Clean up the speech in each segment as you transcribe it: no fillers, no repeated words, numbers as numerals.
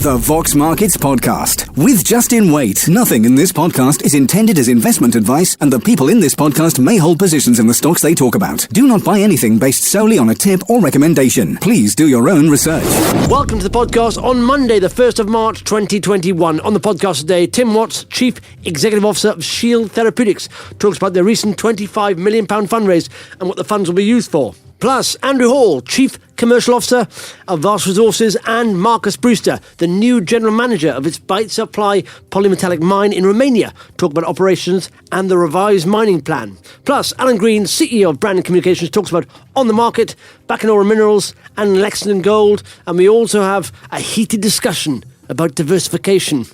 The Vox Markets podcast with Justin Waite. Nothing in this podcast is intended as investment advice, and the people in this podcast may hold positions in the stocks they talk about. Do not buy anything based solely on a tip or recommendation. Please do your own research. Welcome to the podcast on Monday, the 1st of March, 2021. On the podcast today, Tim Watts, Chief Executive Officer of Shield Therapeutics, talks about their recent £25 million fundraise and what the funds will be used for. Plus, Andrew Hall, Chief Commercial Officer of Vox Resources, and Marcus Brewster, the new General Manager of its Baita Plai Polymetallic Mine in Romania, talk about operations and the revised mining plan. Plus, Alan Green, CEO of Brand and Communications, talks about OnTheMarket, Bacanora Minerals and Lexington Gold. And we also have a heated discussion about diversification.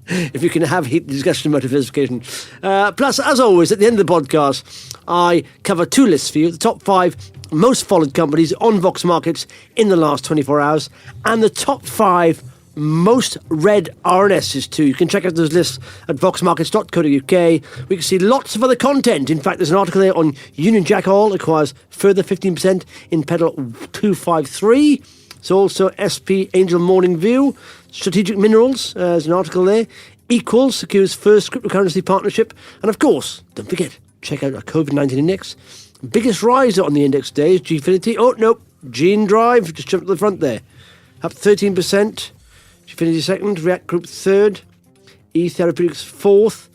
If you can have heated discussion about diversification. Plus, as always, at the end of the podcast, I cover two lists for you, the top 5 most followed companies on Vox Markets in the last 24 hours, and the top 5 most read RNSs too. You can check out those lists at voxmarkets.co.uk. We can see lots of other content. In fact, there's an article there on Union Jack Oil acquires further 15% in Pedal 253. There's also SP Angel Morning View. Strategic Minerals, there's an article there. Equals secures first cryptocurrency partnership. And of course, don't forget, check out our COVID-19 index. Biggest riser on the index today is Gfinity. Oh, no, Gene Drive just jumped to the front there. Up 13%. Gfinity second, React Group third, Therapeutics fourth.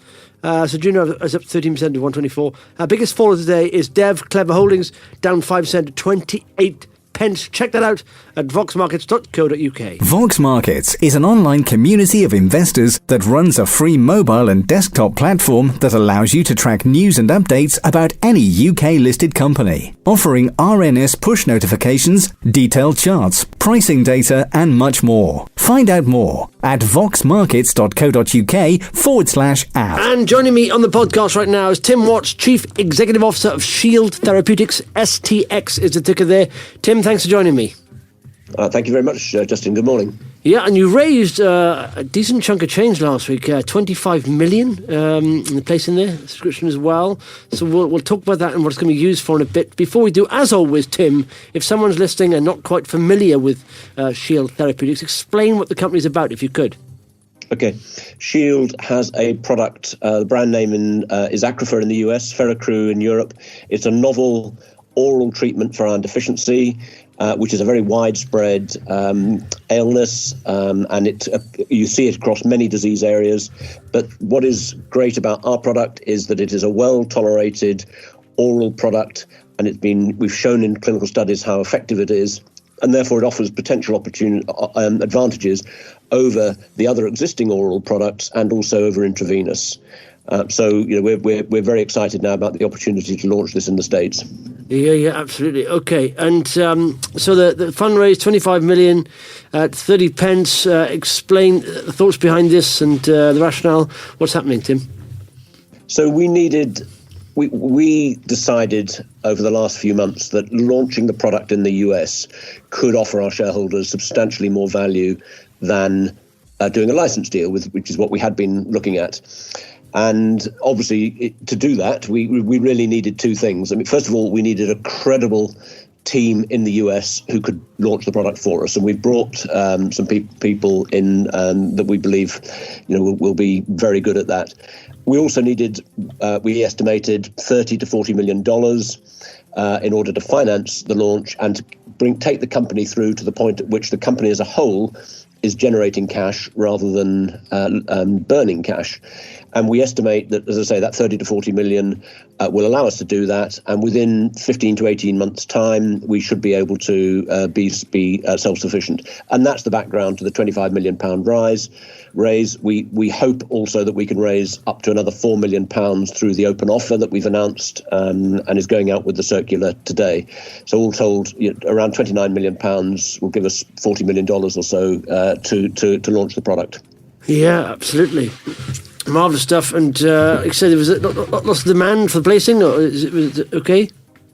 So Gene Drive is up 13% to 124. Our biggest faller today is Dev Clever Holdings, down 5% to 28 pence. Check that out at voxmarkets.co.uk. Vox Markets is an online community of investors that runs a free mobile and desktop platform that allows you to track news and updates about any UK-listed company, offering RNS push notifications, detailed charts, pricing data, and much more. Find out more at voxmarkets.co.uk/app. And joining me on the podcast right now is Tim Watts, Chief Executive Officer of Shield Therapeutics. STX is the ticker there. Tim, thanks for joining me. Thank you very much, Justin. Good morning. Yeah, and you raised a decent chunk of change last week, 25 million in the place in there, subscription as well. So we'll talk about that and what it's going to be used for in a bit. Before we do, as always, Tim, if someone's listening and not quite familiar with Shield Therapeutics, explain what the company's about, if you could. Okay. Shield has a product, the brand name is Acrifer in the US, Ferrocru in Europe. It's a novel oral treatment for iron deficiency, which is a very widespread illness, and you see it across many disease areas. But what is great about our product is that it is a well-tolerated oral product, and we've shown in clinical studies how effective it is, and therefore it offers potential advantages over the other existing oral products and also over intravenous. So we're very excited now about the opportunity to launch this in the States. Yeah, absolutely. Okay, and so the fundraise, 25 million at 30 pence. Explain the thoughts behind this and the rationale. What's happening, Tim? So we decided over the last few months that launching the product in the US could offer our shareholders substantially more value than doing a license deal, which is what we had been looking at. And obviously, to do that, we really needed two things. I mean, first of all, we needed a credible team in the US who could launch the product for us, and we've brought some people in that we believe, will be very good at that. We also needed, we estimated $30 to $40 million in order to finance the launch and to take the company through to the point at which the company as a whole is generating cash rather than burning cash. And we estimate that, as I say, that 30 to 40 million will allow us to do that. And within 15 to 18 months' time, we should be able to be self-sufficient. And that's the background to the £25 million raise. We hope also that we can raise up to another £4 million through the open offer that we've announced and is going out with the circular today. So all told, around £29 million will give us $40 million or so to launch the product. Yeah, absolutely. Marvellous stuff. And like I said, there was lots of demand for the placing, or was it okay?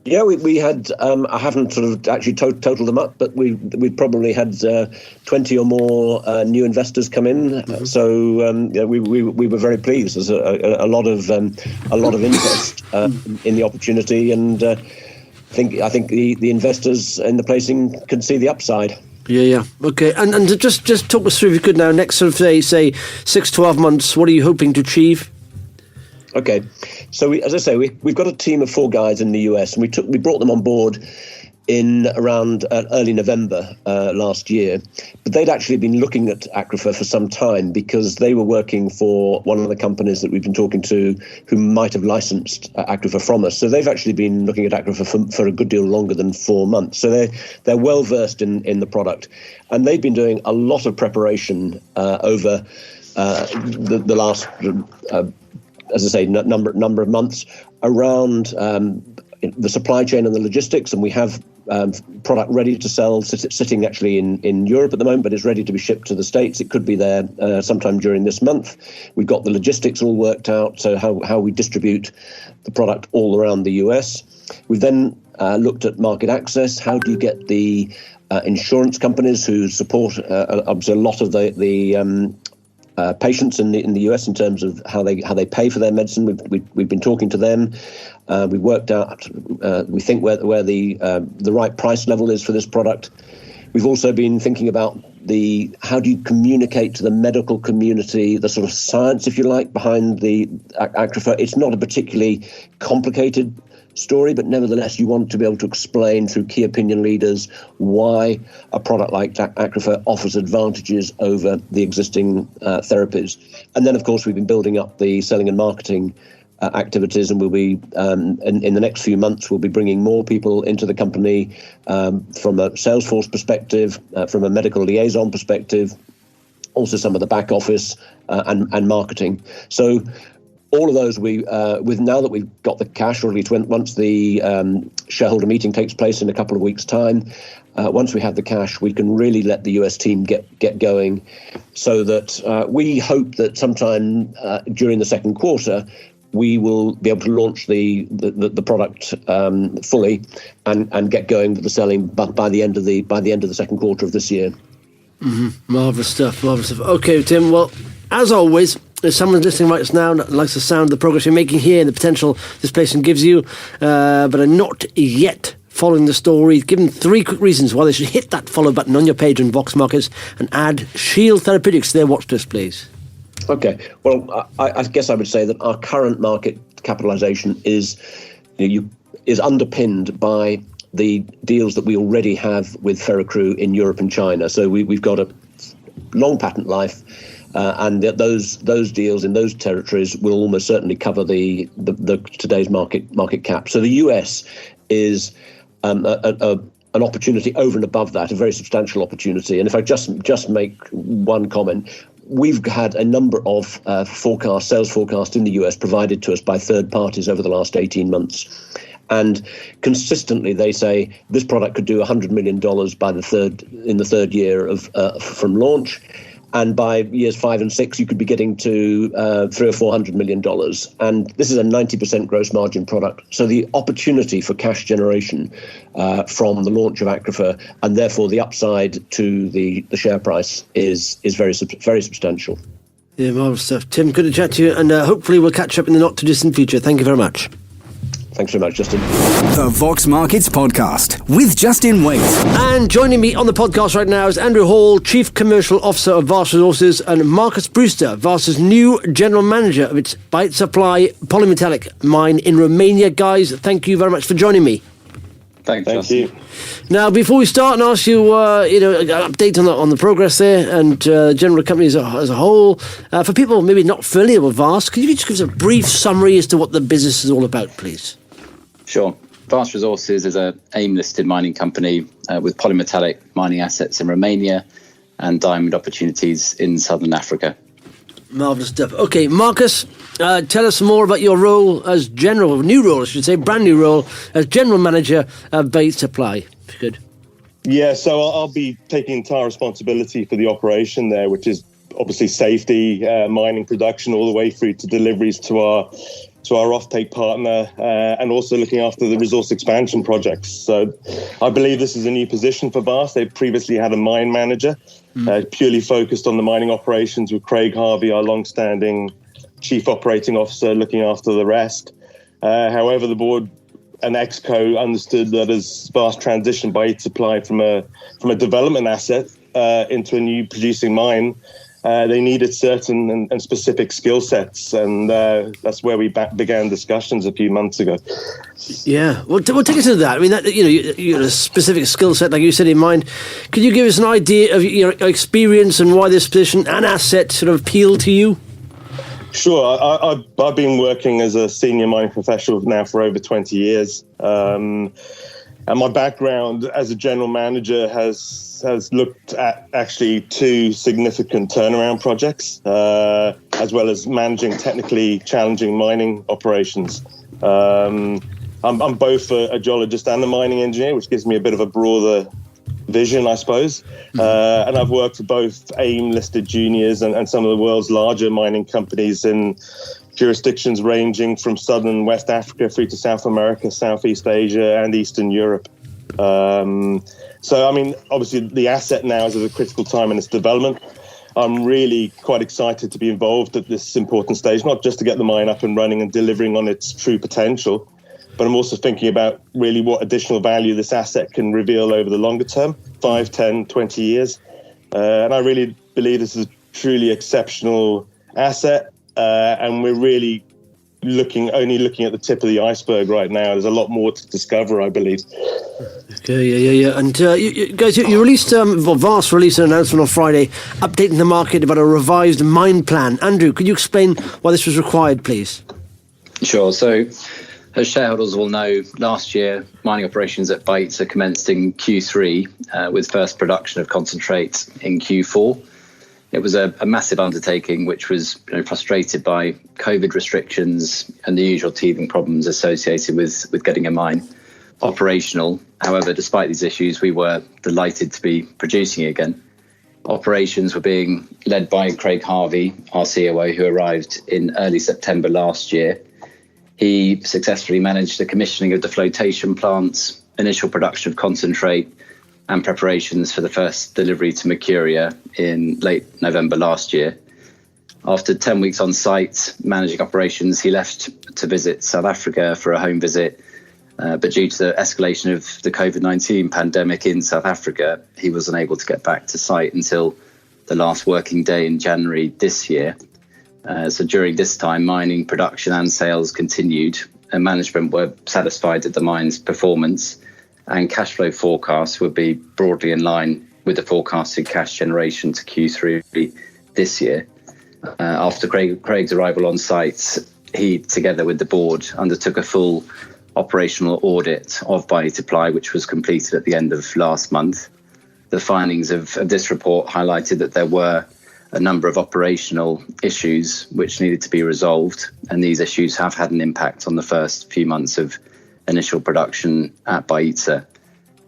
Yeah, we had, I haven't sort of actually totaled them up, but we probably had 20 or more new investors come in. Mm-hmm. So we were very pleased. There's a lot of interest in the opportunity, and I think the investors in the placing can see the upside. Yeah. Okay. And just talk us through, if you could now, next sort of say 6-12 months, what are you hoping to achieve? Okay. So we've got a team of 4 guys in the US, and we brought them on board in around early November last year. But they'd actually been looking at Aquifer for some time, because they were working for one of the companies that we've been talking to who might have licensed Aquifer from us. So they've actually been looking at Aquifer for a good deal longer than 4 months. So they're well versed in the product. And they've been doing a lot of preparation over the last, as I say, number of months around the supply chain and the logistics. And we have product ready to sell, sitting actually in Europe at the moment, but it's ready to be shipped to the States. It could be there sometime during this month. We've got the logistics all worked out, so how we distribute the product all around the US. We've then looked at market access. How do you get the insurance companies who support obviously a lot of the patients in the US in terms of how they pay for their medicine? We've been talking to them. We worked out we think where the right price level is for this product. We've also been thinking about how do you communicate to the medical community the sort of science, if you like, behind the Aquifer. It's not a particularly complicated story, but nevertheless you want to be able to explain through key opinion leaders why a product like Aquifer offers advantages over the existing therapies. And then, of course, we've been building up the selling and marketing activities, and we'll be in the next few months we'll be bringing more people into the company from a Salesforce perspective, from a medical liaison perspective, also some of the back office and marketing. So all of those with now that we've got the cash, or at least once the shareholder meeting takes place in a couple of weeks' time, once we have the cash, we can really let the US team get going, so that we hope that sometime during the second quarter we will be able to launch the product fully and get going with the selling by the end of the second quarter of this year. Mm-hmm. Marvellous stuff. Okay, Tim. Well, as always, if someone's listening right now and likes the sound of the progress you're making here and the potential this placement gives you, but are not yet following the story, give them 3 quick reasons why they should hit that follow button on your page on Vox Markets and add Shield Therapeutics to their watch list, please. Okay. Well, I guess I would say that our current market capitalization is underpinned by the deals that we already have with Ferrocru in Europe and China. So we've got a long patent life, and those deals in those territories will almost certainly cover the today's market cap. So the US is an opportunity over and above that, a very substantial opportunity. And if I just make one comment, we've had a number of sales forecasts in the US provided to us by third parties over the last 18 months. And consistently they say this product could do $100 million in the third year from launch. And by years 5 and 6, you could be getting to $300 or $400 million. And this is a 90% gross margin product. So the opportunity for cash generation from the launch of Aquifer, and therefore the upside to the share price, is very substantial. Yeah, marvellous stuff. Tim, good to chat to you, and hopefully we'll catch up in the not-too-distant future. Thank you very much. Thanks very much, Justin. The Vox Markets Podcast with Justin Waite. And joining me on the podcast right now is Andrew Hall, Chief Commercial Officer of Vox Resources, and Marcus Brewster, Vox's new General Manager of its Baita Plai Polymetallic Mine in Romania. Guys, thank you very much for joining me. Thank you. Now, before we start and ask you, an update on the progress there and general company as a whole, for people maybe not familiar with Vox, could you just give us a brief summary as to what the business is all about, please? Sure. Vox Resources is an AIM-listed mining company with polymetallic mining assets in Romania and diamond opportunities in southern Africa. Marvellous stuff. Okay, Marcus, tell us more about your role as brand new role as General Manager of Baita Plai, if you could. Yeah, so I'll be taking entire responsibility for the operation there, which is obviously safety, mining production, all the way through to deliveries to our offtake partner, and also looking after the resource expansion projects. So I believe this is a new position for Vox. They previously had a mine manager, purely focused on the mining operations, with Craig Harvey, our long-standing Chief Operating Officer, looking after the rest. However, the board exco understood that as Vast transitioned Baita Plai from a development asset into a new producing mine, they needed certain and specific skill sets, and that's where we began discussions a few months ago. Yeah, well, take us into that. I mean, you had a specific skill set, like you said, in mind. Could you give us an idea of your experience and why this position and asset sort of appeal to you? Sure. I've been working as a senior mining professional now for over 20 years. And my background as a general manager has looked at actually 2 significant turnaround projects, as well as managing technically challenging mining operations. I'm both a geologist and a mining engineer, which gives me a bit of a broader vision, I suppose. And I've worked for both AIM-listed juniors and some of the world's larger mining companies in jurisdictions ranging from southern West Africa through to South America, Southeast Asia, and Eastern Europe. So, I mean, obviously the asset now is at a critical time in its development. I'm really quite excited to be involved at this important stage, not just to get the mine up and running and delivering on its true potential, but I'm also thinking about really what additional value this asset can reveal over the longer term, 5, 10, 20 years. And I really believe this is a truly exceptional asset, and we're really only looking at the tip of the iceberg right now. There's a lot more to discover, I believe. Okay, yeah. And you guys, you released, Vast released an announcement on Friday updating the market about a revised mine plan. Andrew, could you explain why this was required, please? Sure. So, as shareholders will know, last year mining operations at Baita commenced in Q3 with first production of concentrate in Q4. It was a massive undertaking, which was frustrated by COVID restrictions and the usual teething problems associated with getting a mine operational. However, despite these issues, we were delighted to be producing again. Operations were being led by Craig Harvey, our COO, who arrived in early September last year. He successfully managed the commissioning of the flotation plants, initial production of concentrate, and preparations for the first delivery to Mercuria in late November last year. After 10 weeks on site managing operations, he left to visit South Africa for a home visit. But due to the escalation of the COVID-19 pandemic in South Africa, he was unable to get back to site until the last working day in January this year. So during this time, mining, production and sales continued, and management were satisfied at the mine's performance, and cash flow forecasts would be broadly in line with the forecasted cash generation to Q3 this year. After Craig's arrival on site, he, together with the board, undertook a full operational audit of Baita Plai, which was completed at the end of last month. The findings of this report highlighted that there were a number of operational issues which needed to be resolved, and these issues have had an impact on the first few months of initial production at Baita.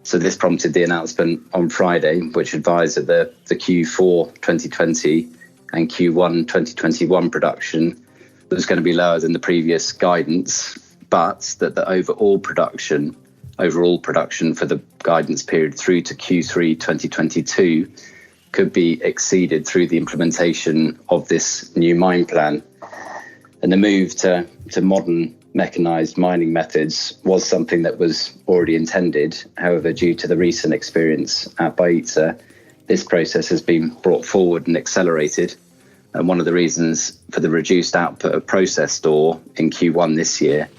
So this prompted the announcement on Friday, which advised that the Q4 2020 and Q1 2021 production was going to be lower than the previous guidance, but that the overall production for the guidance period through to Q3 2022 could be exceeded through the implementation of this new mine plan. And the move to modern mechanised mining methods was something that was already intended. However, due to the recent experience at Baita, this process has been brought forward and accelerated. And one of the reasons for the reduced output of processed ore in Q1 this year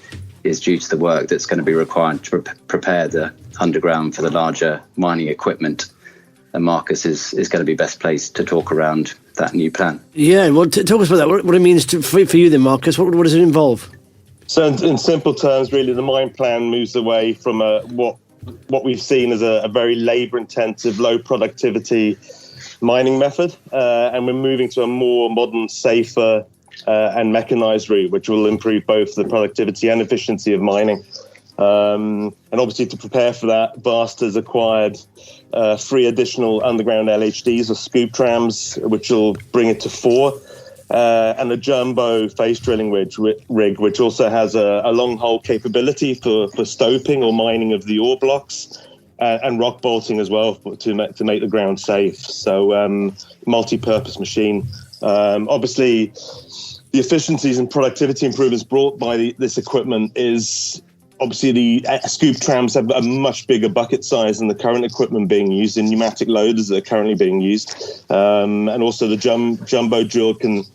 is due to the work that's going to be required to prepare the underground for the larger mining equipment. And Marcus is going to be best placed to talk around that new plan. Yeah, well, talk us about that. What it means for you then, Marcus. What does it involve? So in simple terms, really, the mine plan moves away from what we've seen as a very labour-intensive, low-productivity mining method, and we're moving to a more modern, safer and mechanised route, which will improve both the productivity and efficiency of mining. And obviously, to prepare for that, Vast has acquired 3 additional underground LHDs or scoop trams, which will bring it to 4. And a jumbo face drilling rig, which also has a long hole capability for stoping or mining of the ore blocks, and rock bolting as well to make the ground safe. So multi-purpose machine. Obviously, the efficiencies and productivity improvements brought by this equipment is Obviously, the scoop trams have a much bigger bucket size than the current equipment being used, the pneumatic loaders that are currently being used. And also the jumbo drill can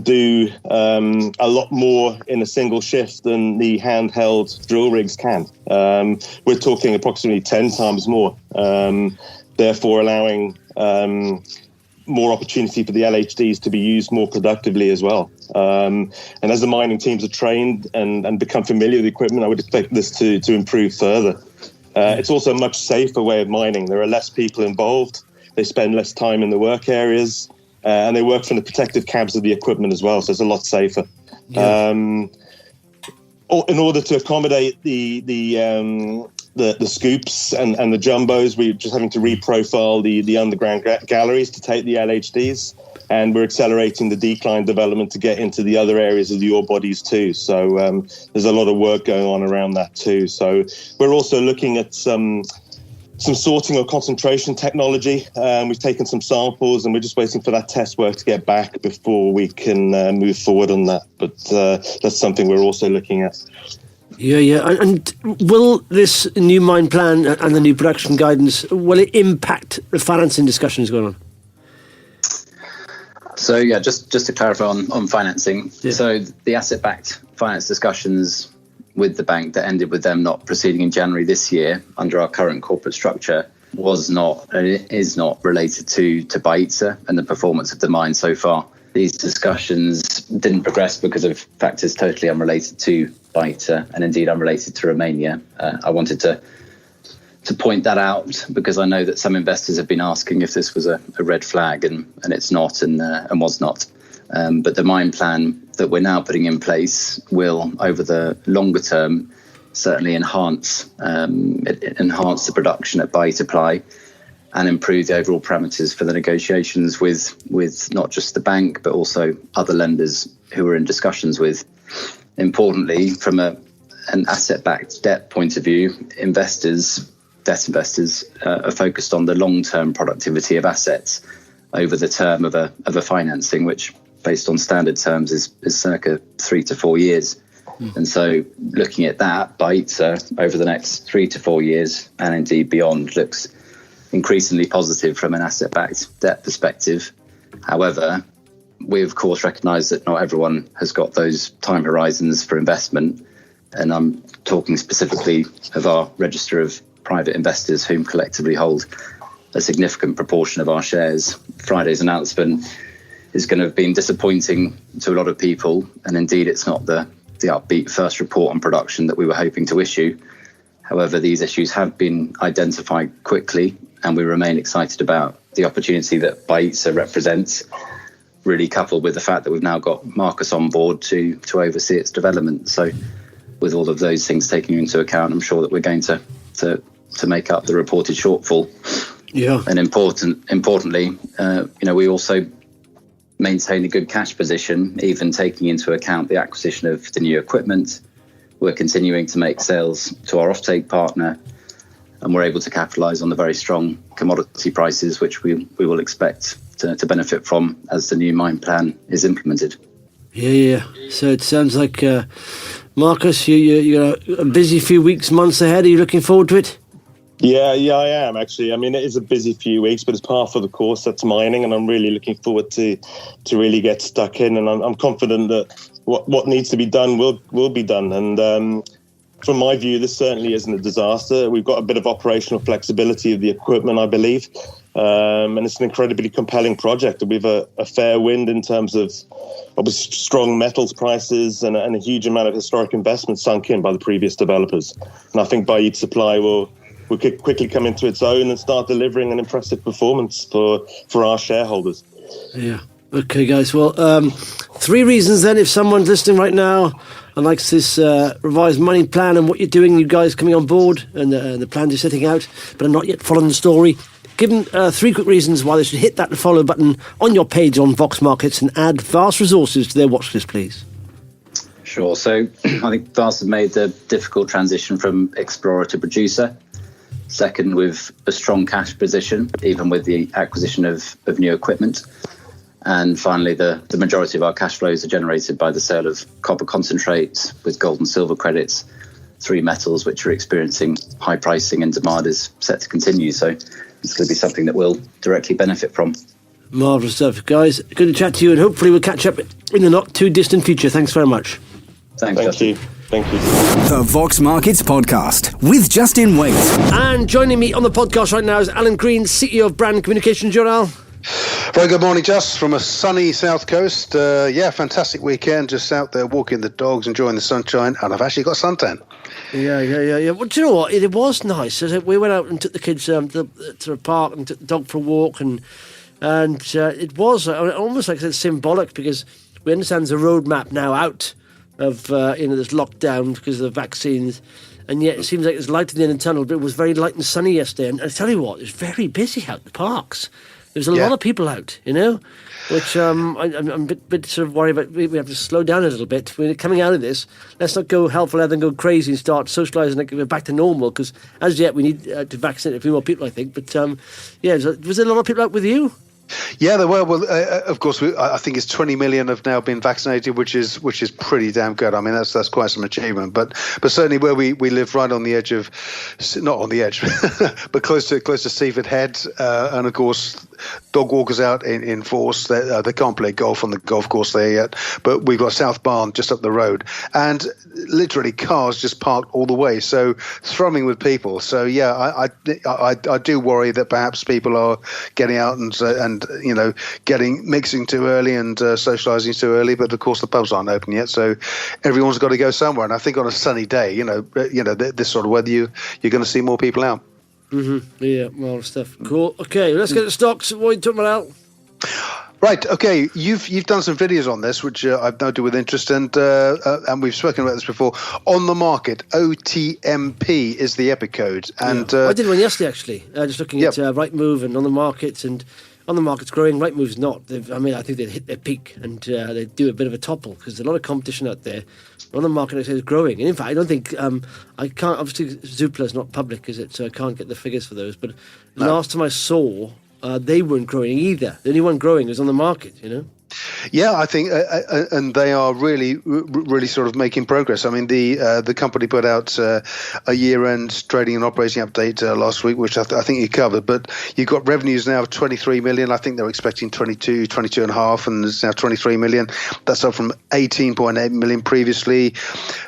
do a lot more in a single shift than the handheld drill rigs can. We're talking approximately 10 times more, therefore allowing more opportunity for the LHDs to be used more productively as well. And as the mining teams are trained and become familiar with the equipment, I would expect this to improve further. It's also a much safer way of mining. There are less people involved. They spend less time in the work areas, and they work from the protective cabs of the equipment as well, so it's a lot safer. Yeah. In order to accommodate the scoops and the jumbos, we're just having to reprofile the underground galleries to take the LHDs, and we're accelerating the decline development to get into the other areas of the ore bodies too. So there's a lot of work going on around that too. So we're also looking at some sorting or concentration technology. We've taken some samples and we're just waiting for that test work to get back before we can move forward on that. But that's something we're also looking at. Yeah. And will this new mine plan and the new production guidance, will it impact the financing discussions going on? So, yeah, just to clarify on financing. Yeah. So the asset-backed finance discussions with the bank that ended with them not proceeding in January this year under our current corporate structure was not and it is not related to Baita and the performance of the mine so far. These discussions didn't progress because of factors totally unrelated to Baita and indeed unrelated to Romania. I wanted to point that out because I know that some investors have been asking if this was a red flag, and it's not and was not. But the mine plan that we're now putting in place will, over the longer term, certainly enhance the production at Baita Plai and improve the overall parameters for the negotiations with not just the bank but also other lenders who we're in discussions with. Importantly, from an asset-backed debt point of view, debt investors are focused on the long-term productivity of assets over the term of a financing, which, based on standard terms, is circa 3 to 4 years. And so looking at that, Baita over the next 3 to 4 years, and indeed beyond, looks increasingly positive from an asset-backed debt perspective. However, we of course recognise that not everyone has got those time horizons for investment, and I'm talking specifically of our register of private investors whom collectively hold a significant proportion of our shares. Friday's announcement is going to have been disappointing to a lot of people, and indeed it's not the upbeat first report on production that we were hoping to issue. However, these issues have been identified quickly, and we remain excited about the opportunity that Baita represents, really coupled with the fact that we've now got Marcus on board to oversee its development. So with all of those things taken into account, I'm sure that we're going to make up the reported shortfall. Yeah. And importantly, we also maintain a good cash position, even taking into account the acquisition of the new equipment. We're continuing to make sales to our offtake partner, and we're able to capitalise on the very strong commodity prices, which we will expect to benefit from as the new mine plan is implemented. Yeah. So it sounds like, Marcus, you're a busy few weeks, months ahead. Are you looking forward to it? Yeah, I am actually. I mean, it is a busy few weeks, but it's par for the course. That's mining, and I'm really looking forward to really get stuck in. And I'm confident that what needs to be done will be done. And from my view, this certainly isn't a disaster. We've got a bit of operational flexibility of the equipment, I believe, and it's an incredibly compelling project. We have a fair wind in terms of obviously strong metals prices and a huge amount of historic investment sunk in by the previous developers. And I think Baita Plai will quickly come into its own and start delivering an impressive performance for our shareholders. Yeah. Okay, guys. Well, 3 reasons then, if someone's listening right now and likes this revised mining plan and what you're doing, you guys coming on board and the plans you're setting out, but are not yet following the story, give them 3 quick reasons why they should hit that follow button on your page on Vox Markets and add Vast Resources to their watch list, please. Sure. So I think Vast have made the difficult transition from explorer to producer. Second, with a strong cash position, even with the acquisition of new equipment. And finally, the majority of our cash flows are generated by the sale of copper concentrates with gold and silver credits three metals which are experiencing high pricing and demand is set to continue. So it's going to be something that we'll directly benefit from. Marvellous stuff. Guys, good to chat to you, and hopefully we'll catch up in the not too distant future. Thanks very much. Thank you. Thank you. The Vox Markets Podcast with Justin Waite. And joining me on the podcast right now is Alan Green, CEO of Brand Communications. Al. Very good morning, Just, from a sunny south coast. Fantastic weekend. Just out there walking the dogs, enjoying the sunshine, and I've actually got suntan. Yeah. Well, do you know what? It was nice. We went out and took the kids to the park and took the dog for a walk, and it was almost like I said, symbolic, because we understand there's a roadmap now out of this lockdown because of the vaccines, and yet it seems like there's light at the end of the tunnel. But it was very light and sunny yesterday, and I tell you what, it was very busy out in the parks. There's a lot of people out, which I'm a bit sort of worried about. We have to slow down a little bit. We're coming out of this. Let's not go hell for leather and go crazy and start socialising and get back to normal, because as yet we need to vaccinate a few more people, I think. But was there a lot of people out with you? Yeah, there were. Well, of course, I think it's 20 million have now been vaccinated, which is pretty damn good. I mean, that's quite some achievement. But certainly where we live, right on the edge of, not on the edge, but close to Seaford Head, and of course, dog walkers out in force. They can't play golf on the golf course there yet, but we've got South Barn just up the road, and literally cars just parked all the way, so thrumming with people. So yeah, I do worry that perhaps people are getting out and mixing too early and socialising too early. But of course, the pubs aren't open yet, so everyone's got to go somewhere. And I think on a sunny day, this sort of weather, you're going to see more people out. Mm-hmm. Yeah, well, stuff. Cool. Okay, let's get to stocks. What are you talking about? Right. Okay. You've done some videos on this, which I've noted with interest, and we've spoken about this before. OnTheMarket, OTMP is the EPIC code, and I did one yesterday actually. Just looking at Rightmove and OnTheMarket, and OnTheMarket's growing. Rightmove's not. I think they've hit their peak, and they do a bit of a topple because there's a lot of competition out there. OnTheMarket, I say, is growing, and in fact, I don't think I can't. Obviously, Zoopla's not public, is it? So I can't get the figures for those. But last time I saw, they weren't growing either. The only one growing was OnTheMarket. Yeah, I think, and they are really sort of making progress. I mean, the company put out a year-end trading and operating update last week, which I think you covered. But you've got revenues now of 23 million. I think they're expecting 22 and a half, and it's now 23 million. That's up from 18.8 million previously.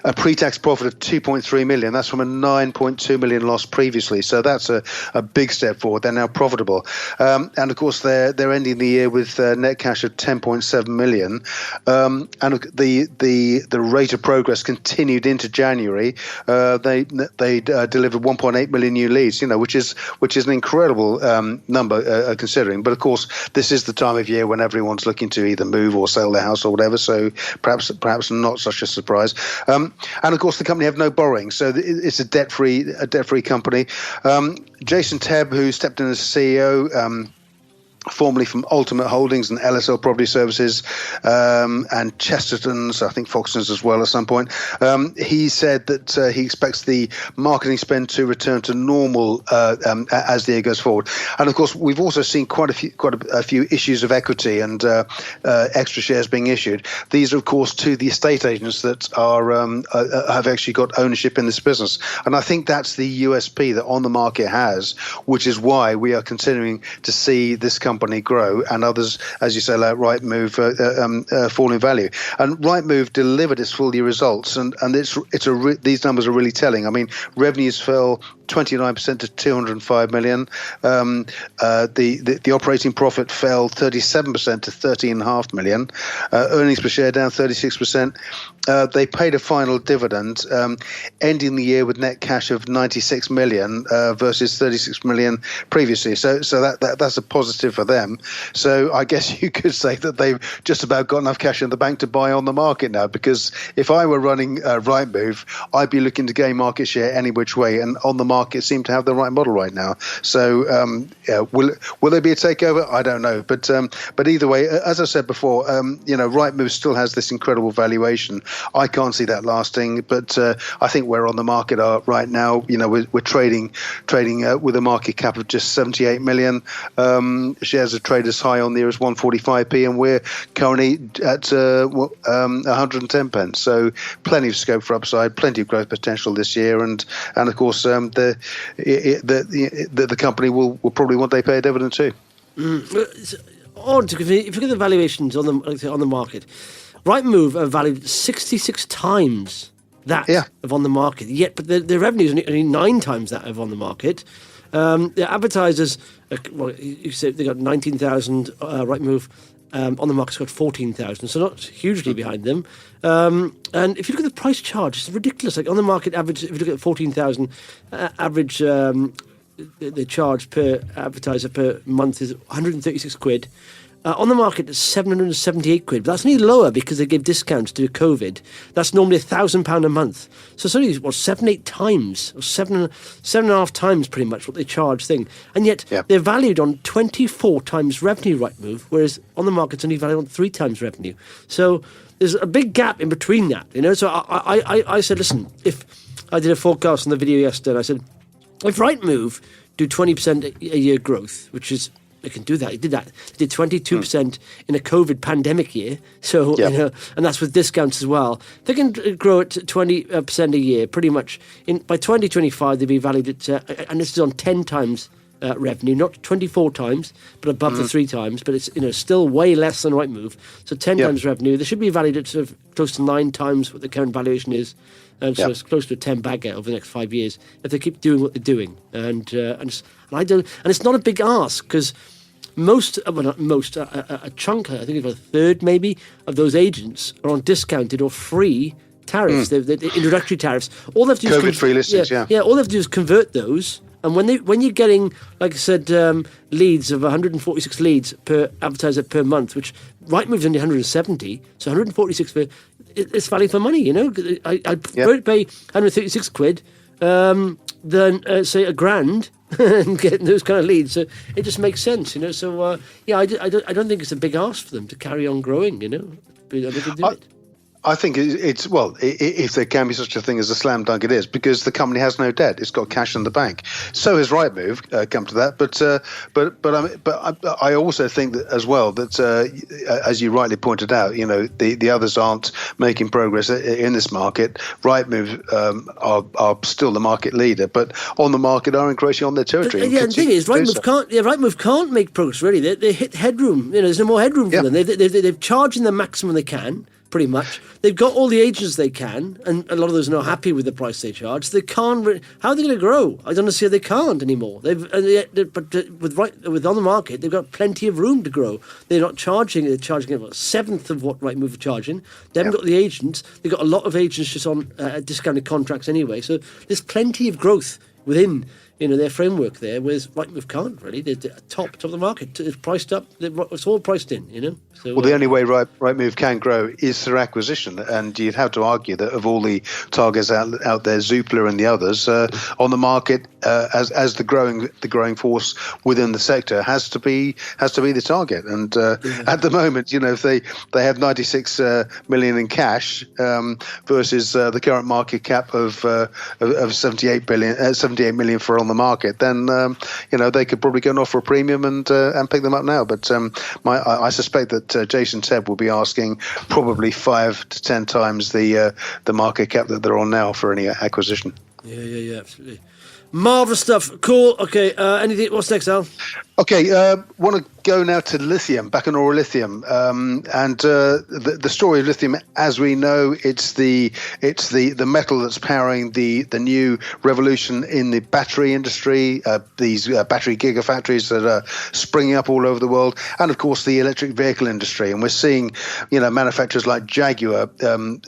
A pre-tax profit of 2.3 million. That's from a 9.2 million loss previously. So that's a big step forward. They're now profitable, and of course they're ending the year with net cash of 10.7 million, and the rate of progress continued into January. They delivered 1.8 million new leads, which is an incredible number considering. But of course, this is the time of year when everyone's looking to either move or sell their house or whatever. So perhaps not such a surprise. And of course, the company have no borrowing, so it's a debt-free company. Jason Tebb, who stepped in as CEO, formerly from Ultimate Holdings and LSL Property Services, and Chesterton's, I think Foxton's as well at some point. He said that he expects the marketing spend to return to normal as the year goes forward. And of course, we've also seen quite a few issues of equity and extra shares being issued. These are, of course, to the estate agents that are have actually got ownership in this business. And I think that's the USP that OnTheMarket has, which is why we are continuing to see this company grow, and others, as you say, like Rightmove, fall in value. And Rightmove delivered its full year results, and these numbers are really telling. I mean, revenues fell 29% to 205 million. The operating profit fell 37% to 13.5 million. Earnings per share down 36%. They paid a final dividend, ending the year with net cash of 96 million versus 36 million previously. So that's a positive for them. So I guess you could say that they've just about got enough cash in the bank to buy OnTheMarket now, because if I were running Rightmove, I'd be looking to gain market share any which way, and OnTheMarket OnTheMarket seem to have the right model right now. So will there be a takeover? I don't know, but either way, as I said before, Rightmove still has this incredible valuation. I can't see that lasting, but I think we're on the market right now. We're trading with a market cap of just 78 million. Shares are traded as high on there as 145p, and we're currently at 110 pence. So plenty of scope for upside, plenty of growth potential this year, and of course the company will probably want they pay a dividend too. It's odd because if you look at the valuations on the market, Rightmove are valued 66 times that of OnTheMarket. Yet, but the revenue is only 9 times that of OnTheMarket. The advertisers, you said they got 19,000. Rightmove OnTheMarket's got 14,000, so not hugely behind them. And if you look at the price charge, it's ridiculous. Like OnTheMarket average, if you look at 14,000 average, the charge per advertiser per month is 136 quid. OnTheMarket is 778 quid, but that's only lower because they give discounts due to COVID. That's normally £1,000 a month. So it's only 7-8 times, or 7.5 times pretty much what they charge thing. And yet they're valued on 24 times revenue, Rightmove, whereas OnTheMarket's only valued on 3 times revenue. So there's a big gap in between that, So I said, listen, if I did a forecast on the video yesterday, and I said, if Rightmove do 20% a year growth, which is they can do that. He did that. They did 22% in a COVID pandemic year. So, and that's with discounts as well. They can grow it to 20% a year, pretty much. By 2025, they'll be valued at, and this is on 10 times revenue, not 24 times, but above the 3 times. But it's still way less than Rightmove. So 10 times revenue. They should be valued at sort of close to 9 times what the current valuation is. And so it's close to a 10 bagger over the next 5 years if they keep doing what they're doing. And it's not a big ask because a chunk, I think it's a third maybe, of those agents are on discounted or free tariffs, the introductory tariffs. All they have to do COVID-free listings, all they have to do is convert those. And when you're getting, like I said, leads of 146 leads per advertiser per month, which Rightmove's only 170, so 146 it's value for money, I'd prefer to pay 136 quid than say $1,000 and getting those kind of leads. So it just makes sense, So I don't think it's a big ask for them to carry on growing, They can do it. I think it's if there can be such a thing as a slam dunk, it is, because the company has no debt; it's got cash in the bank. So has Rightmove, come to that. But I also think that as well that as you rightly pointed out, the others aren't making progress in this market. Rightmove are still the market leader, but OnTheMarket are encroaching on their territory. The thing is, Rightmove can't make progress really. They hit headroom. There's no more headroom for them. They've charging the maximum they can. Pretty much, they've got all the agents they can, and a lot of those are not happy with the price they charge. They can't. How are they going to grow? I don't see how they can't anymore. But with OnTheMarket, they've got plenty of room to grow. They're not charging. They're charging about a seventh of what Rightmove are charging. They haven't got the agents. They've got a lot of agents just on discounted contracts anyway. So there's plenty of growth within their framework there, whereas Rightmove can't really. They're top of the market. It's priced up. It's all priced in, So, well, the only way Rightmove can grow is through acquisition, and you'd have to argue that of all the targets out there, Zoopla and the others, OnTheMarket as the growing force within the sector has to be the target. And at the moment, if they have 96 million in cash versus the current market cap of 78 million for OnTheMarket, then they could probably go and offer a premium and pick them up now. But I suspect that Jason Tebb will be asking probably 5 to 10 times the market cap that they're on now for any acquisition. Yeah, absolutely. Marvellous stuff. Cool. Okay. Anything? What's next, Al? Okay. Want to go now to lithium, Bacanora lithium, and the story of lithium, as we know, it's the metal that's powering the new revolution in the battery industry. These battery gigafactories that are springing up all over the world, and of course the electric vehicle industry. And we're seeing, manufacturers like Jaguar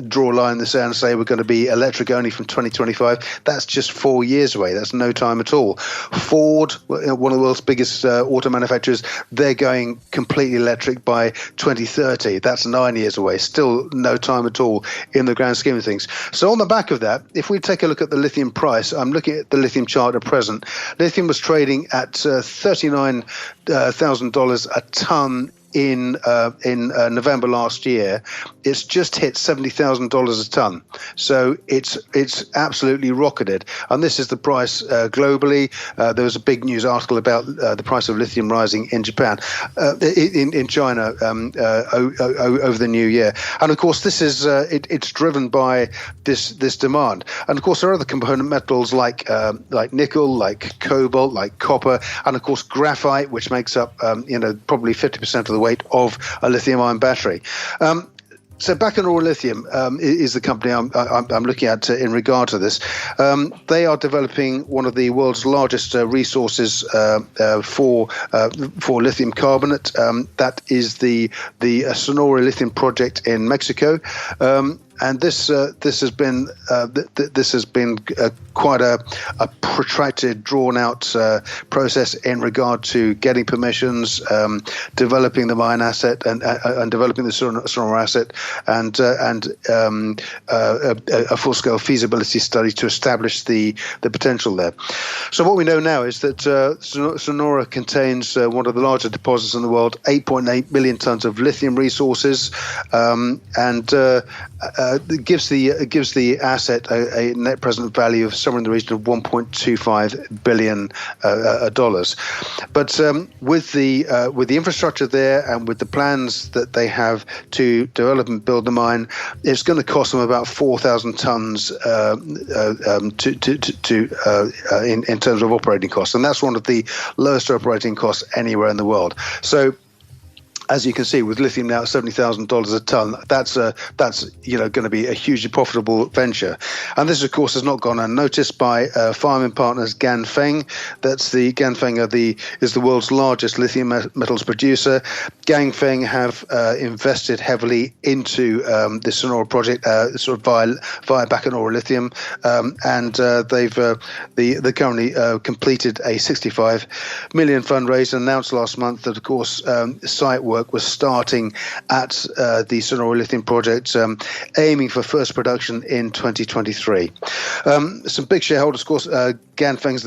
draw a line in the sand and say we're going to be electric only from 2025. That's just 4 years away. That's no time at all. Ford, one of the world's biggest auto manufacturers, they're they're going completely electric by 2030. That's 9 years away. Still no time at all in the grand scheme of things. So on the back of that, if we take a look at the lithium price, I'm looking at the lithium chart at present. Lithium was trading at $39,000 a ton in November last year. It's just hit $70,000 a ton, so it's absolutely rocketed. And this is the price globally. There was a big news article about the price of lithium rising in Japan, in China over the new year. And of course, this is it's driven by this demand. And of course, there are other component metals like nickel, like cobalt, like copper, and of course graphite, which makes up probably 50% of the weight of a lithium-ion battery. So Bacanora Lithium is the company I'm looking at in regard to this. They are developing one of the world's largest resources for lithium carbonate. That is the Sonora Lithium project in Mexico. And this has been quite a protracted, drawn-out process in regard to getting permissions, developing the mine asset, and developing the Sonora asset, and a full-scale feasibility study to establish the potential there. So what we know now is that Sonora contains one of the larger deposits in the world, 8.8 million tons of lithium resources, and gives the asset a net present value of somewhere in the region of $1.25 billion dollars. But with the infrastructure there and with the plans that they have to develop and build the mine, it's going to cost them about 4,000 tons in terms of operating costs, and that's one of the lowest operating costs anywhere in the world. So, as you can see, with lithium now at $70,000 a ton, that's going to be a hugely profitable venture. And this, of course, has not gone unnoticed by farming partners Ganfeng. Ganfeng is the world's largest lithium metals producer. Ganfeng have invested heavily into the Sonora project, sort of via Bacanora Lithium, and they currently completed a $65 million fundraise and announced last month that, of course, site work was starting at the Sonora Lithium project, aiming for first production in 2023. Some big shareholders, of course. Ganfeng is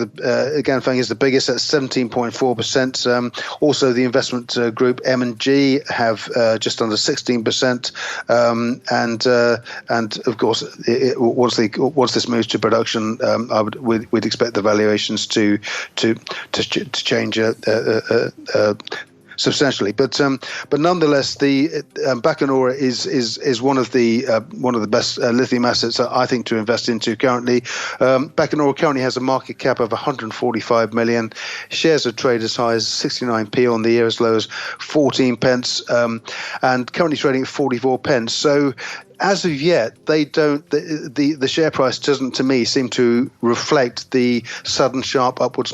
the biggest at 17.4%. Also, the investment group M&G have just under 16%. And of course, once this moves to production, we'd expect the valuations to change substantially, but nonetheless, the Bacanora is one of the best lithium assets I think to invest into currently. Bacanora currently has a market cap of 145 million. Shares are traded as high as 69p on the year, as low as 14 pence, and currently trading at 44 pence. So, as of yet, they don't. The share price doesn't, to me, seem to reflect the sudden sharp upward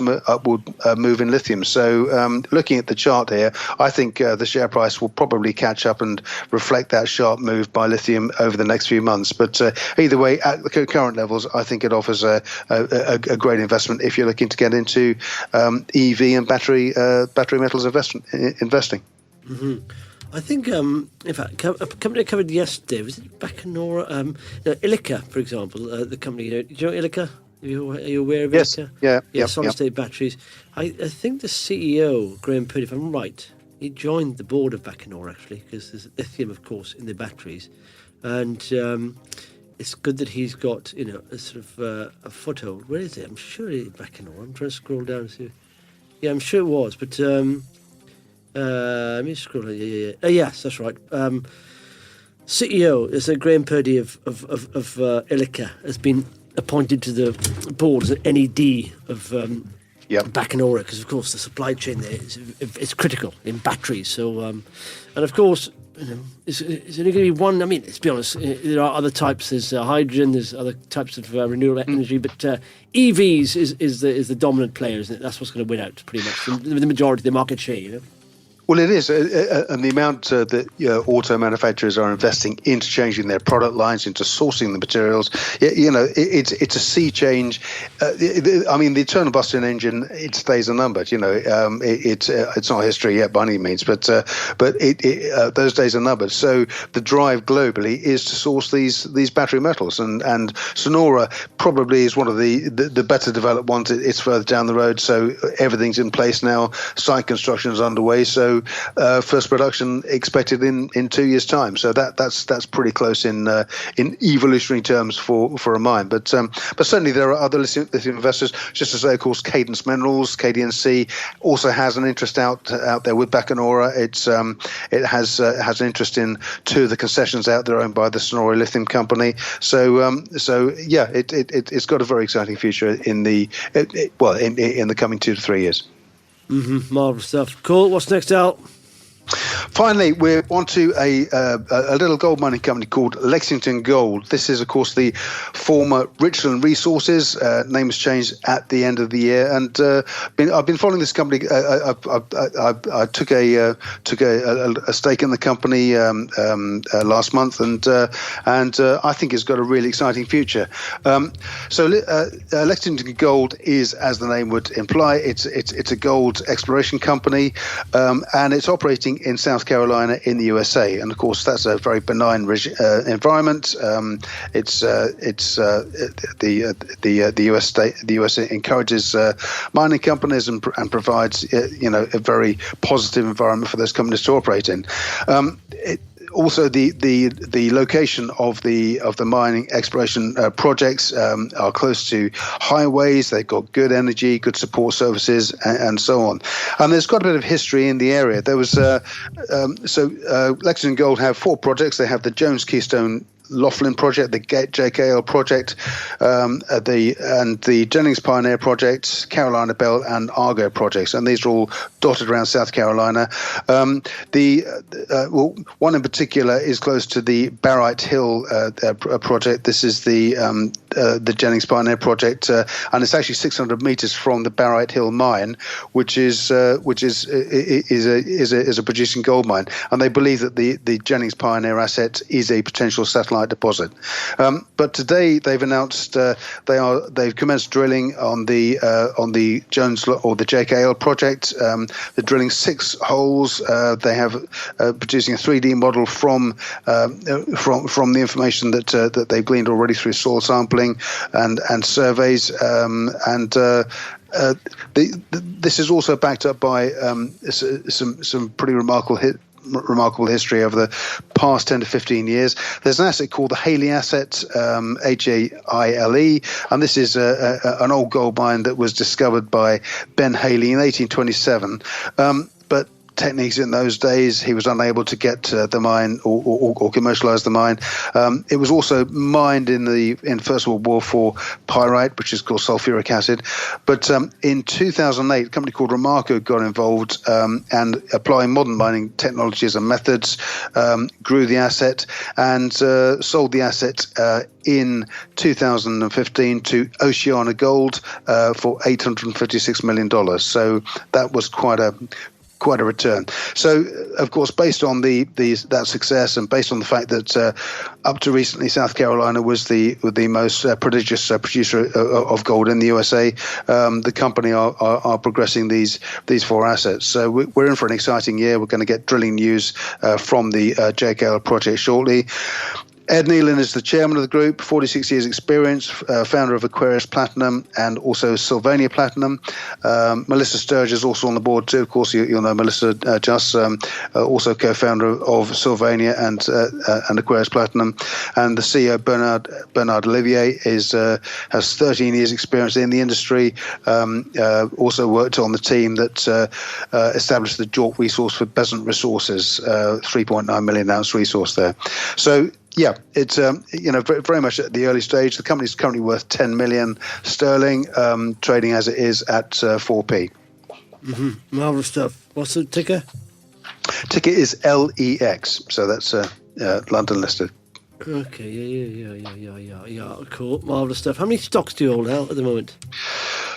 move in lithium. So, looking at the chart here, I think the share price will probably catch up and reflect that sharp move by lithium over the next few months. But either way, at the current levels, I think it offers a great investment if you're looking to get into EV and battery metals investing. Mm-hmm. I think, in fact, a company I covered yesterday, was it Bacanora? Ilika, for example, the company, do you know Ilika? Are you aware of Ilika? Yes, yeah. Solid-state batteries. I think the CEO, Graham Purdy, if I'm right, he joined the board of Bacanora, actually, because there's lithium, of course, in the batteries. And it's good that he's got, a sort of a foothold. Where is it? I'm sure it's Bacanora. I'm trying to scroll down and see. Yeah, I'm sure it was, but... let me scroll. Yes, that's right. CEO is Graham Purdy of Ilika has been appointed to the board as an NED of Bacanora, because of course the supply chain there is critical in batteries. So and of course it's only going to be one. I mean, let's be honest. There are other types. There's hydrogen. There's other types of renewable energy, but EVs is the dominant player, isn't it? That's what's going to win out pretty much the majority of the market share. Well, it is, and the amount that auto manufacturers are investing into changing their product lines, into sourcing the materials, it's a sea change. I mean, the internal combustion engine, its days are numbered. It's not history yet by any means, but those days are numbered. So the drive globally is to source these battery metals, and Sonora probably is one of the better developed ones. It's further down the road, so everything's in place now. Site construction is underway, so first production expected in 2 years' time. So that's pretty close in evolutionary terms for a mine. But certainly there are other lithium investors. Just to say, of course, Cadence Minerals, KDNC, also has an interest out there with Bacanora. It has an interest in two of the concessions out there owned by the Sonora Lithium Company. So it's got a very exciting future in the coming 2 to 3 years. Mm-hmm. Marvelous stuff. Cool. What's next, Al? Finally, we're on to a little gold mining company called Lexington Gold. This is, of course, the former Richland Resources. Name was changed at the end of the year, and I've been following this company. I took a stake in the company last month, and I think it's got a really exciting future. Lexington Gold is, as the name would imply, it's a gold exploration company, and it's operating in South Carolina in the USA, and of course that's a very benign environment. The US encourages mining companies and provides a very positive environment for those companies to operate in. Also, the location of the mining exploration projects are close to highways. They've got good energy, good support services, and so on. And there's got a bit of history in the area. There was Lexington Gold have 4 projects. They have the Jones Keystone Laughlin project, the JKL project, the Jennings Pioneer project, Carolina Bell and Argo projects, and these are all dotted around South Carolina. One in particular is close to the Barite Hill project. This is the Jennings Pioneer project, and it's actually 600 meters from the Barite Hill mine, which is a producing gold mine, and they believe that the Jennings Pioneer asset is a potential satellite deposit. But today they've announced they've commenced drilling on the Jones or the JKL project. They're drilling 6 holes. They have producing a 3D model from the information that they've gleaned already through soil sampling and surveys. This is also backed up by some pretty remarkable history over the past 10 to 15 years. There's an asset called the Haley asset, Haile, and this is an old gold mine that was discovered by Ben Haley in 1827. But techniques in those days, he was unable to get the mine or commercialize the mine. It was also mined in First World War for pyrite, which is called sulfuric acid. But in 2008, a company called Romarco got involved and applying modern mining technologies and methods, grew the asset and sold the asset in 2015 to Oceana Gold for $856 million. So that was quite a return. So, of course, based on that success and based on the fact that up to recently South Carolina was the most prodigious producer of gold in the USA, the company are progressing these 4 assets. So we're in for an exciting year. We're going to get drilling news from the JKL project shortly. Ed Nealon is the chairman of the group, 46 years experience, founder of Aquarius Platinum and also Sylvania Platinum. Melissa Sturge is also on the board too. Of course, you'll know Melissa Just, also co-founder of Sylvania and Aquarius Platinum. And the CEO, Bernard Olivier, has 13 years experience in the industry, also worked on the team that established the JORC resource for Besant Resources, 3.9 million ounce resource there. So, yeah, it's very much at the early stage. The company's currently worth 10 million sterling, trading as it is at 4p. Mm-hmm. Marvelous stuff. What's the ticker? Ticker is LEX, so that's London listed. Okay, yeah. Cool, marvelous stuff. How many stocks do you hold out at the moment?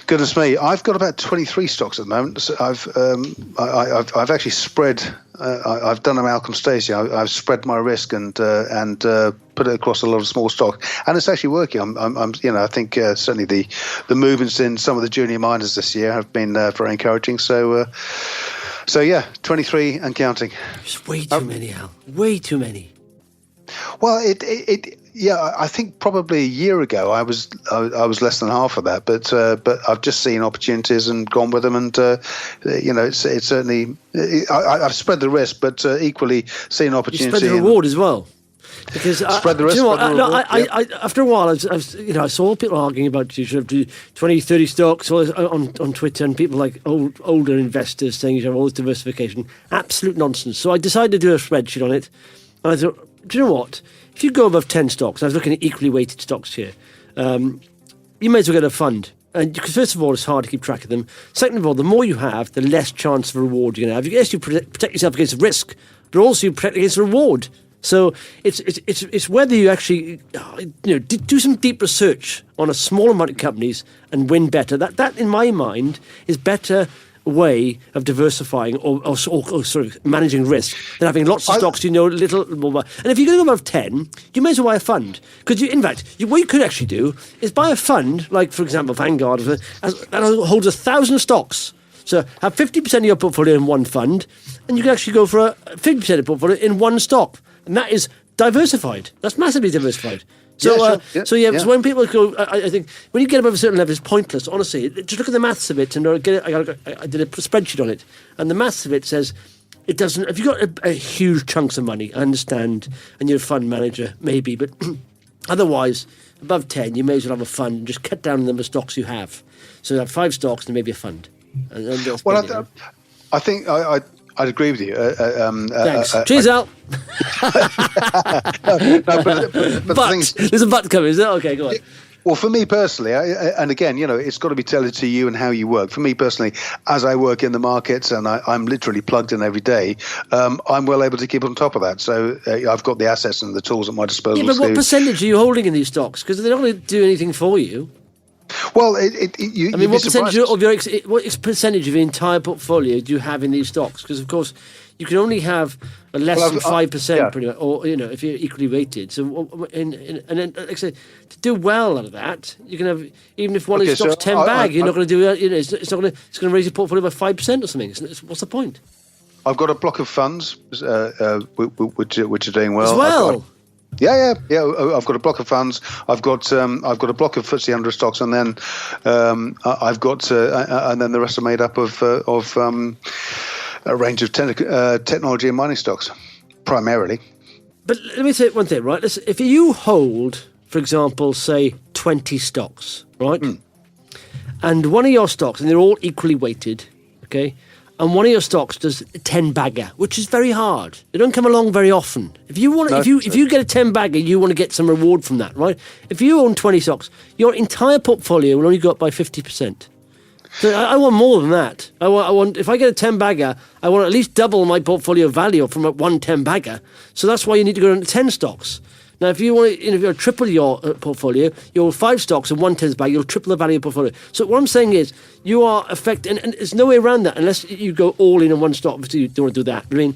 Goodness me, I've got about 23 stocks at the moment. So I've actually spread. I've done a Malcolm Stacey. I've spread my risk and put it across a lot of small stock, and it's actually working. I think certainly the movements in some of the junior miners this year have been very encouraging. So yeah, 23 and counting. It's way too many, Al. Way too many. Well, yeah, I think probably a year ago I was less than half of that, but I've just seen opportunities and gone with them, and it's certainly I've spread the risk, but equally seen opportunity. You spread the reward as well. Because spread the risk. You know what, after a while, I saw people arguing about you should have do 20, 30 stocks on Twitter, and people like older investors saying you should have all this diversification. Absolute nonsense. So I decided to do a spreadsheet on it, and I thought, do you know what? If you go above 10 stocks, I was looking at equally weighted stocks here, you may as well get a fund. And because first of all, it's hard to keep track of them. Second of all, the more you have, the less chance of reward you're going to have. Yes, you protect yourself against risk, but also you protect against reward. So it's whether you actually do some deep research on a small amount of companies and win better. That in my mind is better way of diversifying or sort of managing risk than having lots of stocks little more. And if you're going to go above 10, you may as well buy a fund, because in fact what you could actually do is buy a fund like, for example, Vanguard that holds 1,000 stocks. So have 50% of your portfolio in one fund, and you can actually go for a 50% of your portfolio in one stock, and that is diversified. That's massively diversified. So, So when people go, I think when you get above a certain level, it's pointless. Honestly, just look at the maths of it, and I did a spreadsheet on it, and the maths of it says it doesn't. If you've got a huge chunks of money, I understand, and you're a fund manager, maybe, but otherwise, above 10, you may as well have a fund and just cut down the number of stocks you have. So you have 5 stocks and maybe a fund. I think I'd agree with you. Thanks. Cheers, Al. But there's a but coming, is there? Okay, go on. Well, for me personally, and again, it's got to be tailored to you and how you work. For me personally, as I work in the markets and I'm literally plugged in every day, I'm well able to keep on top of that. So I've got the assets and the tools at my disposal. Yeah, but what percentage are you holding in these stocks? Because they're not going to do anything for you. Well, what percentage of your entire portfolio do you have in these stocks? Because of course, you can only have less than 5%, pretty much, or if you're equally weighted. So, and then, like I say, to do well out of that, you can have, even if one of these stocks 10 bag, you're not going to do. It's not going to. It's going to raise your portfolio by 5% or something. What's the point? I've got a block of funds which are doing well. As well. Yeah. I've got a block of funds. I've got a block of FTSE 100 stocks, and then I've got and then the rest are made up of a range of technology and mining stocks, primarily. But let me say one thing, right? Listen, if you hold, for example, say 20 stocks, right, and one of your stocks, and they're all equally weighted, okay. And one of your stocks does a 10 bagger, which is very hard. They don't come along very often. If you want, if you get a 10 bagger, you want to get some reward from that, right? If you own 20 stocks, your entire portfolio will only go up by 50%. So I want more than that. I want if I get a 10 bagger, I want at least double my portfolio value from a 10 bagger. So that's why you need to go into 10 stocks. Now, if you want to triple your portfolio, your 5 stocks and 1 10 bag, you'll triple the value of your portfolio. So what I'm saying is, you are affected, and there's no way around that unless you go all in on one stock. Obviously, you don't want to do that. I mean,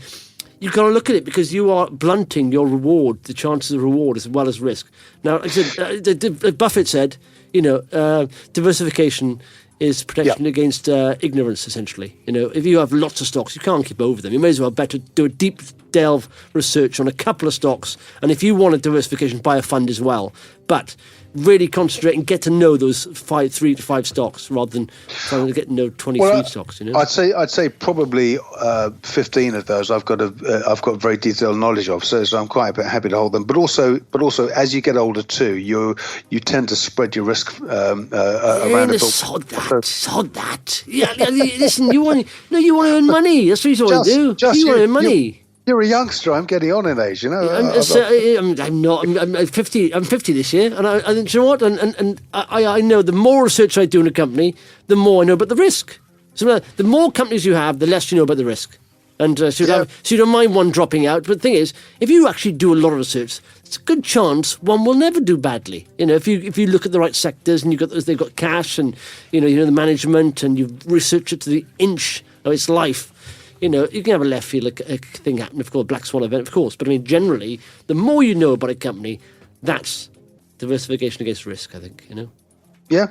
you've got to look at it because you are blunting your reward, the chances of reward as well as risk. Now, like I said, Buffett said, diversification is protection against ignorance, essentially. If you have lots of stocks, you can't keep over them. You may as well better do a deep delve research on a couple of stocks, and if you want a diversification, buy a fund as well. But really concentrate and get to know those 3 to 5 stocks rather than trying to get to know 23 stocks. I'd say probably 15 of those I've got very detailed knowledge of, so I'm quite happy to hold them. But also as you get older too, you tend to spread your risk around. Sod that. Yeah, listen, you want to earn money. That's what you want to do. You want to earn money. You're a youngster. I'm getting on in age, I'm not. I'm 50. I'm 50 this year, and I think, you know what? And I know the more research I do in a company, the more I know about the risk. So the more companies you have, the less you know about the risk. And so you don't mind one dropping out. But the thing is, if you actually do a lot of research, it's a good chance one will never do badly. If you look at the right sectors and they've got cash and you know the management and you research it to the inch of its life, you can have a left field thing happen. Of course, black swan event, of course. But I mean, generally, the more you know about a company, that's diversification against risk. I think Yeah.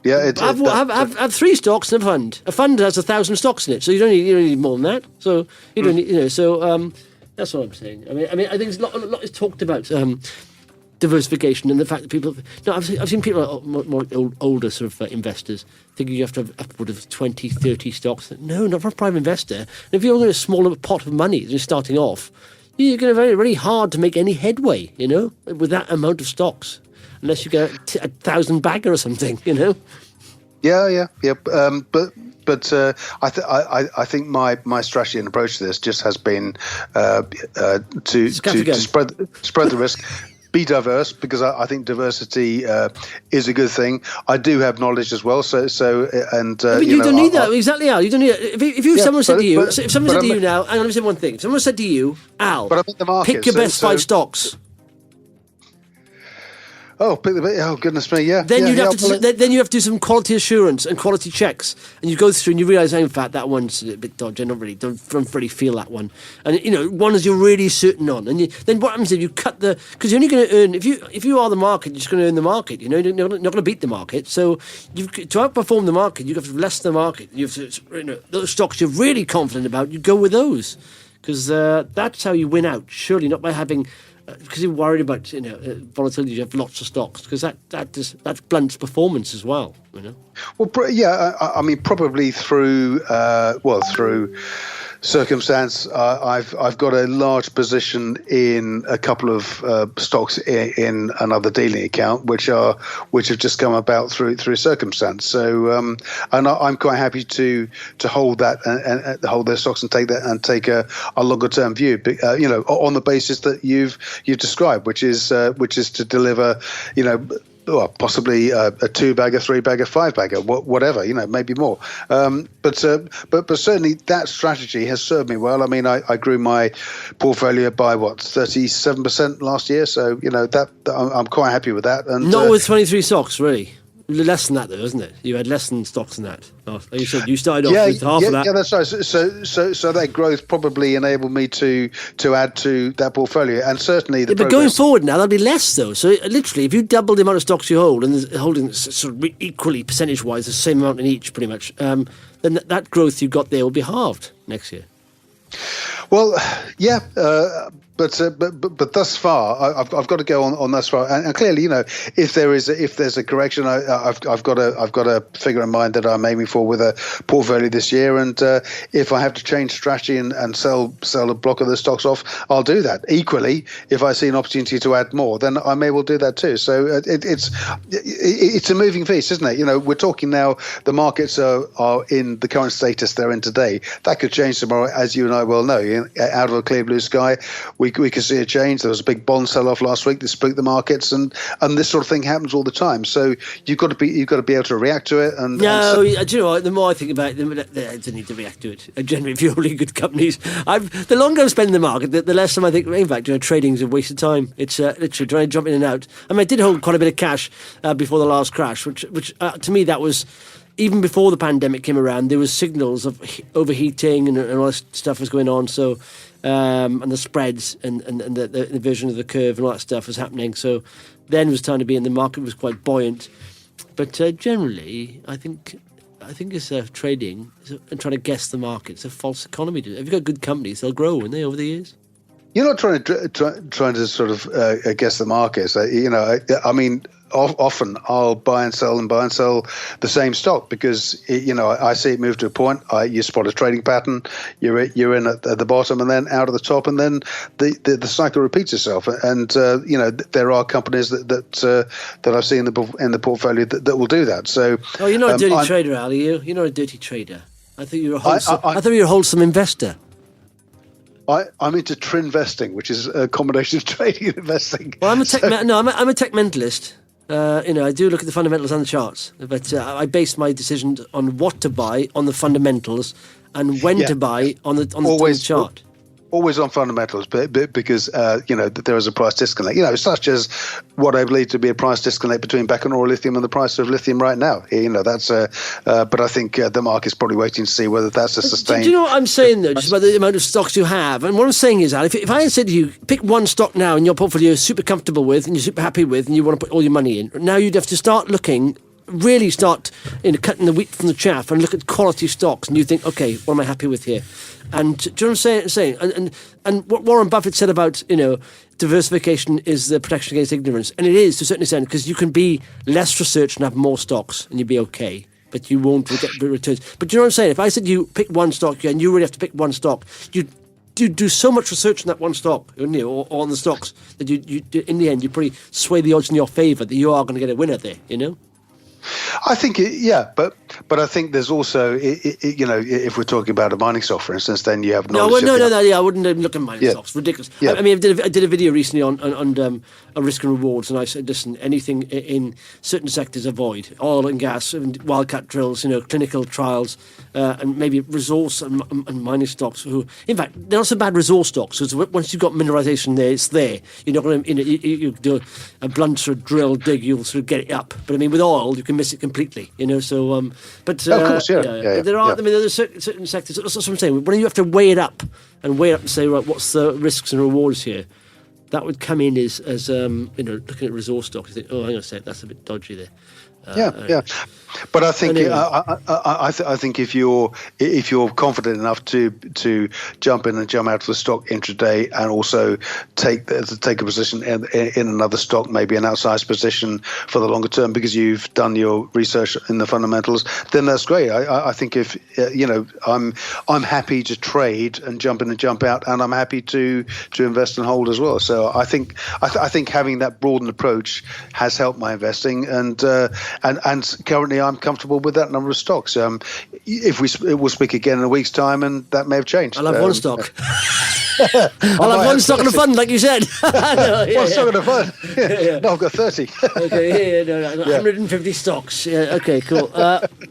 Yeah, I've 3 stocks in a fund. A fund has 1,000 stocks in it, so you don't need more than that. So you don't need, So that's what I'm saying. I mean, I think a lot is talked about diversification and the fact that people. No, I've seen people more older sort of investors thinking you have to have upward of 20, 30 stocks. No, not for a private investor. And if you're only a smaller pot of money just starting off, you're going to find it very hard to make any headway. With that amount of stocks. Unless you get a 1,000 bagger or something, Yeah. But I think my strategy and approach to this just has been to spread the risk. Be diverse, because I think diversity is a good thing. I do have knowledge as well, so you don't need that exactly, Al. You don't need it. If someone said to you now, hang on, let me say one thing. If someone said to you, Al, but I'm in the market, pick your best 5 stocks. Oh, goodness me, yeah. Then you have to do some quality assurance and quality checks, and you go through and you realise, in fact, that one's a bit dodgy. I don't really feel that one. And one is you're really certain on, and then what happens if you cut because you're only going to earn if you are the market, you're just going to earn the market. You're not going to beat the market. So to outperform the market, you have to less the market. You have to those stocks you're really confident about. You go with those because that's how you win out. Surely not by having. Because you're worried about volatility, you have lots of stocks because that blunts performance as well. Well, I mean, probably through circumstance, I've got a large position in a couple of stocks in another dealing account, which have just come about through circumstance. So, and I'm quite happy to hold that and hold those stocks and take a longer term view. On the basis that you've described, which is to deliver, possibly a 2-bagger, 3-bagger, 5-bagger, whatever, maybe more. But certainly that strategy has served me well. I mean, I grew my portfolio by 37% last year. So that I'm quite happy with that. And not with 23 stocks, really. Less than that, though, isn't it? You had less than stocks than that. Like you said, you started off with half of that. Yeah, that's right. So that growth probably enabled me to add to that portfolio, and certainly the. But going forward now, that'll be less though. So literally, if you double the amount of stocks you hold and holding sort of equally percentage-wise the same amount in each, pretty much, then that growth you got there will be halved next year. Well, yeah. But thus far, I've got to go on thus far, and clearly, if there's a correction, I've got a figure in mind that I'm aiming for with a portfolio this year, and if I have to change strategy and sell a block of the stocks off, I'll do that. Equally, if I see an opportunity to add more, then I may well do that too. So it's a moving feast, isn't it? We're talking now. The markets are in the current status they're in today. That could change tomorrow, as you and I well know. Out of a clear blue sky, we could see a change. There was a big bond sell-off last week that spooked the markets, and this sort of thing happens all the time. So you've got to be able to react to it. And do you know what? The more I think about it, they don't need to react to it. Generally, if you're holding good companies, the longer I spend in the market, the less time I think. In fact, trading is a waste of time. It's literally trying to jump in and out. I mean, I did hold quite a bit of cash before the last crash, which to me that was. Even before the pandemic came around, there was signals of overheating and all this stuff was going on. So, and the spreads and the version of the curve and all that stuff was happening. So, then was time to be in the market was quite buoyant. But generally, I think it's trading and trying to guess the market. It's a false economy. If you've got good companies, they'll grow, won't they, over the years? You're not trying to sort of guess the markets. I mean. Often I'll buy and sell the same stock because I see it move to a point. You spot a trading pattern. You're in at the bottom and then out at the top, and then the cycle repeats itself. And there are companies that I've seen in the portfolio that will do that. So you're not a dirty trader, Al, are you? You're not a dirty trader. I think you're I thought you were a wholesome investor. I'm into trinvesting, which is a combination of trading and investing. Well, I'm a tech mentalist. I do look at the fundamentals and the charts, but I base my decisions on what to buy on the fundamentals and when to buy on the chart. Always on fundamentals, but because there is a price disconnect. Such as what I believe to be a price disconnect between Bacanora lithium and the price of lithium right now. That's. But I think the market's probably waiting to see whether that's a sustained. Do you know what I'm saying though? Just about the amount of stocks you have, and what I'm saying is, Al, if I had said to you, pick one stock now in your portfolio you're super comfortable with and you're super happy with, and you want to put all your money in, now you'd have to start looking. Really start cutting the wheat from the chaff and look at quality stocks, and you think, okay, what am I happy with here? And do you know what I'm saying? And what Warren Buffett said about diversification is the protection against ignorance, and it is to a certain extent, because you can be less research and have more stocks, and you'll be okay, but you won't get returns. But do you know what I'm saying? If I said you pick one stock, and you really have to pick one stock, you do so much research on that one stock, or on the stocks, that you in the end you probably sway the odds in your favour that you are going to get a winner there. I think, but I think there's also, if we're talking about a mining stock, for instance, then you have knowledge. No, I wouldn't even look at mining stocks. Ridiculous. Yeah. I mean, I did a video recently on risk and rewards, and I said, listen, anything in certain sectors avoid. Oil and gas, and wildcat drills, clinical trials, and maybe resource and mining stocks. Who, in fact, they're not so bad resource stocks, because once you've got mineralization there, it's there. You're not going to, you do a blunt sort of drill, dig, you'll sort of get it up. But I mean, with oil, you can miss it completely, so but of course, but there are, I mean, there's certain sectors, that's what I'm saying, when you have to weigh it up and say, right, what's the risks and rewards here, that would come in as looking at resource stocks, you think, hang on a sec, that's a bit dodgy there. But I think anyway. I think if you're confident enough to jump in and jump out of the stock intraday, and also take a position in another stock, maybe an outsized position for the longer term, because you've done your research in the fundamentals, then that's great. I think if I'm happy to trade and jump in and jump out, and I'm happy to invest and hold as well. So I think having that broadened approach has helped my investing, and currently I'm comfortable with that number of stocks. We'll speak again in a week's time, and that may have changed. I'll have one stock. I'll have one stock in a fund, like you said. One stock in a fund. No, I've got 30. Okay, I've got 150 stocks. Yeah, okay, cool.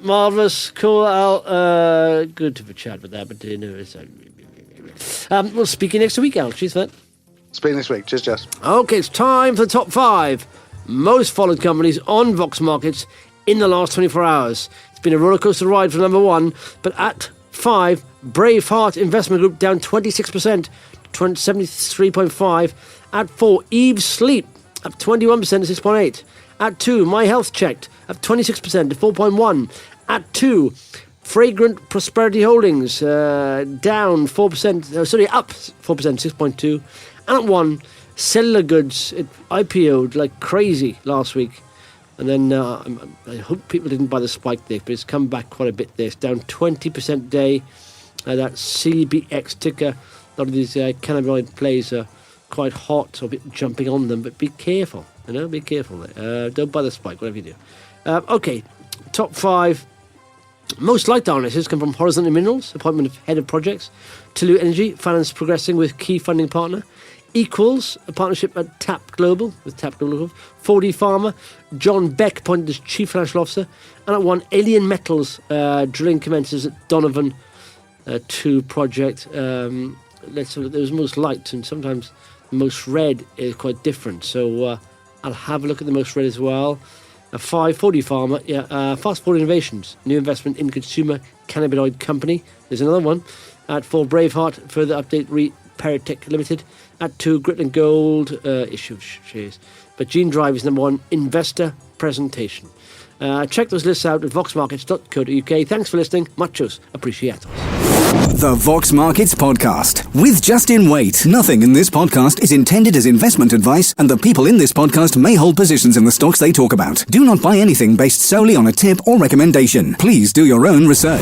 Marvellous, cool, Al. Good to have a chat with that, but we'll speak to you next week, Al. Cheers for that. Speak next week. Cheers, Jess. Okay, it's time for the top 5 most followed companies on Vox Markets in the last 24 hours. It's been a rollercoaster ride for number 1, but at 5, Braveheart Investment Group down 26%, 73.5. At 4, Eve Sleep up 21% to 6.8. At 2, My Health Checked up 26% to 4.1. At 2, Fragrant Prosperity Holdings down 4%, up 4%, 6.2. And at 1, Cellular Goods, it IPO'd like crazy last week. And then I hope people didn't buy the spike there, but it's come back quite a bit there. It's down 20% day. That CBX ticker, a lot of these cannabinoid plays are quite hot, so a bit jumping on them, but be careful, be careful there. Don't buy the spike, whatever you do. Okay, top 5 most liked analysis come from Horizontal Minerals, appointment of head of projects. Tulu Energy, finance progressing with key funding partner. Equals, a partnership at TAP Global, 4D Pharma, John Beck appointed as Chief Financial Officer, and at 1, Alien Metals, drilling commences at Donovan 2 project. Let's have a look. There was most liked, and sometimes most read is quite different, so I'll have a look at the most read as well. 5, 4D Pharma, Fast Forward Innovations, new investment in consumer cannabinoid company. There's another one. At 4, Braveheart, further update, Peritech Limited. At 2, Gritland Gold, issue of shares. But Gene Drive is number 1, investor presentation. Check those lists out at voxmarkets.co.uk. Thanks for listening. Muchos apreciados. The Vox Markets Podcast with Justin Waite. Nothing in this podcast is intended as investment advice, and the people in this podcast may hold positions in the stocks they talk about. Do not buy anything based solely on a tip or recommendation. Please do your own research.